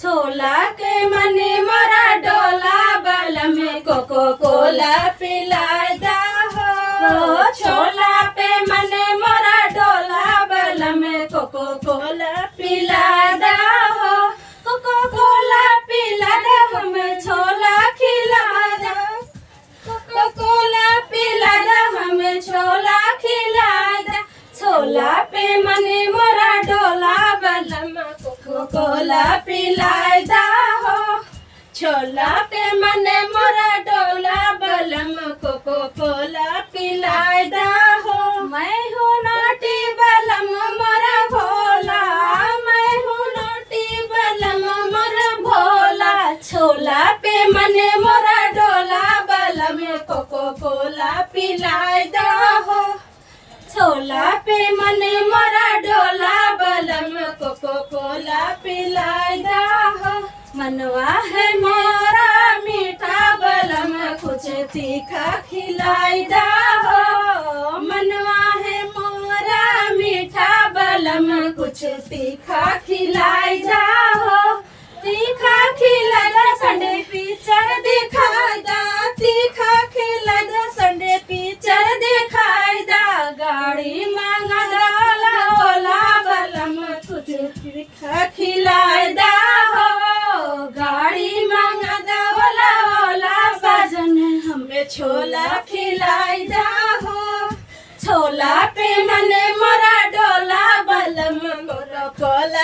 छोला के मने मोरा डोला बल में कोको कोला पिलाए दा हो। छोला पे मने मोरा डोला बल में कोको कोला पिलाए दा हो। कोको कोला पिला दे हमें छोला खिला दे। कोको कोला पिला दे हमें छोला खिला दे। छोला पे मने मोरा डोला बल में कोको कोला पिलाए दा हो। छोला पे मने मोरा डोला बल में कोको कोला पिलाए दा हो। मैं हूँ नोटी बलम मोरा भोला। मैं हूँ नोटी बलम मोरा भोला। छोला पे मने मोरा डोला बल में कोको कोला पिलाए दा हो। छोला पे मने मोरा डोला बलम कोको कोला पिलाए दा हो। मनवा है मोरा मीठा बलम कुछ तीखा खिलाए दा हो। मनवा है मोरा मीठा बलम कुछ तीखा खिलाए दा हो। तीखा खिला दा संडे पिक्चर दिखाए दा। तीखा खिला दा संडे पिक्चर दिखाए दा। गाड़ी मांगा डाला ओला बलम कुछ तीखा खिलाए दा हो। गाड़ी मांगा दा ओला ओला बाजन हमें छोला खिलाए दा हो। छोला पे मने मोरा डोला बलम मोरा कोला